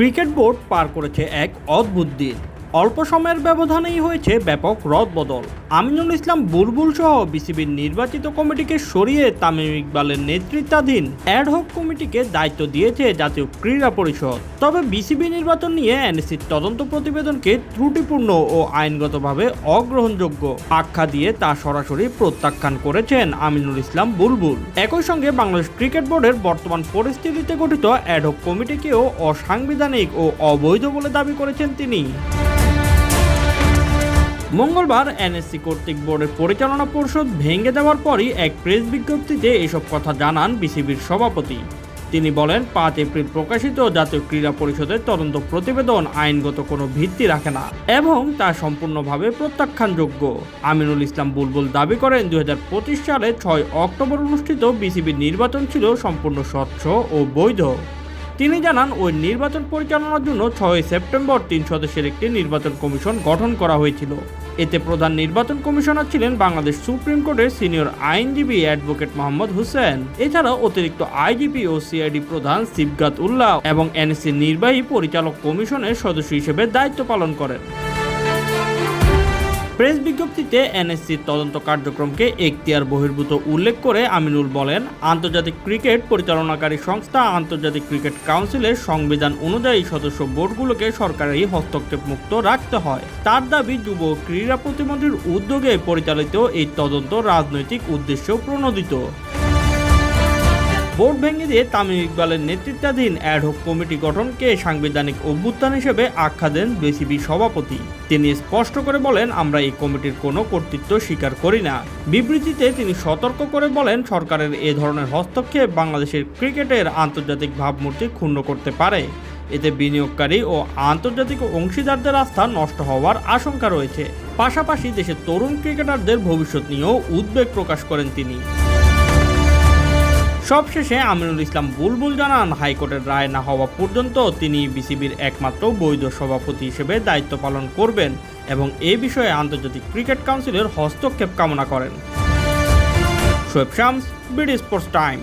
Cricket board পার করেছে এক অদ্ভুত দিন। অল্প সময়ের ব্যবধানেই হয়েছে ব্যাপক রদবদল। আমিনুল ইসলাম বুলবুল সহ বিসিবির নির্বাচিত কমিটিকে সরিয়ে তামিম ইকবালের নেতৃত্বাধীন অ্যাডহক কমিটিকে দায়িত্ব দিয়েছে জাতীয় ক্রীড়া পরিষদ। তবে বিসিবি নির্বাচন নিয়ে এনএসসির তদন্ত প্রতিবেদনকে ত্রুটিপূর্ণ ও আইনগতভাবে অগ্রহণযোগ্য আখ্যা দিয়ে তা সরাসরি প্রত্যাখ্যান করেছেন আমিনুল ইসলাম বুলবুল। একই সঙ্গে বাংলাদেশ ক্রিকেট বোর্ডের বর্তমান পরিস্থিতিতে গঠিত অ্যাডহক কমিটিকেও অসাংবিধানিক ও অবৈধ বলে দাবি করেছেন তিনি। মঙ্গলবার এনএসসি কর্তৃক বোর্ডের পরিচালনা পরিষদ ভেঙে দেওয়ার পরই এক প্রেস বিজ্ঞপ্তিতে এসব কথা জানান বিসিবির সভাপতি। তিনি বলেন, 5 এপ্রিল প্রকাশিত জাতীয় ক্রীড়া পরিষদের তদন্ত প্রতিবেদন আইনগত কোনো ভিত্তি রাখে না এবং তা সম্পূর্ণভাবে প্রত্যাখ্যানযোগ্য। আমিনুল ইসলাম বুলবুল দাবি করেন, 2025 সালে 6 অক্টোবর অনুষ্ঠিত বিসিবির নির্বাচন ছিল সম্পূর্ণ স্বচ্ছ ও বৈধ। তিনি জানান, ওই নির্বাচন পরিচালনার জন্য 6 সেপ্টেম্বর 3 সদস্যের একটি নির্বাচন কমিশন গঠন করা হয়েছিল। এতে প্রধান নির্বাচন কমিশনার ছিলেন বাংলাদেশ সুপ্রিম কোর্টের সিনিয়র আইনজীবী অ্যাডভোকেট মোহাম্মদ হোসেন। এছাড়াও অতিরিক্ত আইজিপি ও সিআইডি প্রধান সিবগাত উল্লাহ এবং এনএসসি নির্বাহী পরিচালক কমিশনের সদস্য হিসেবে দায়িত্ব পালন করেন। প্রেস বিজ্ঞপ্তিতে এনএসসির তদন্ত কার্যক্রমকে এখতিয়ার বহির্ভূত উল্লেখ করে আমিনুল বলেন, আন্তর্জাতিক ক্রিকেট পরিচালনাকারী সংস্থা আন্তর্জাতিক ক্রিকেট কাউন্সিলের সংবিধান অনুযায়ী সদস্য বোর্ডগুলোকে সরকারি হস্তক্ষেপ মুক্ত রাখতে হয়। তার দাবি, যুব ক্রীড়া প্রতিমন্ত্রীর উদ্যোগে পরিচালিত এই তদন্ত রাজনৈতিক উদ্দেশ্য প্রণোদিত। বোর্ড ভেঙে দিয়ে তামিম ইকবালের নেতৃত্বাধীন অ্যাডহক কমিটি গঠনকে সাংবিধানিক অভ্যুত্থান হিসেবে আখ্যা দেন বিসিবি সভাপতি। তিনি স্পষ্ট করে বলেন, আমরা এই কমিটির কোনো কর্তৃত্ব স্বীকার করি না। বিবৃতিতে তিনি সতর্ক করে বলেন, সরকারের এ ধরনের হস্তক্ষেপ বাংলাদেশের ক্রিকেটের আন্তর্জাতিক ভাবমূর্তি ক্ষুণ্ণ করতে পারে। এতে বিনিয়োগকারী ও আন্তর্জাতিক অংশীদারদের আস্থা নষ্ট হওয়ার আশঙ্কা রয়েছে। পাশাপাশি দেশের তরুণ ক্রিকেটারদের ভবিষ্যৎ নিয়েও উদ্বেগ প্রকাশ করেন তিনি। সবশেষে আমিনুল ইসলাম বুলবুল জানান, হাইকোর্টের রায় না হওয়া পর্যন্ত তিনি বিসিবির একমাত্র বৈধ সভাপতি হিসেবে দায়িত্ব পালন করবেন এবং এ বিষয়ে আন্তর্জাতিক ক্রিকেট কাউন্সিলের হস্তক্ষেপ কামনা করেন। Shoaib Shams, BD sports time.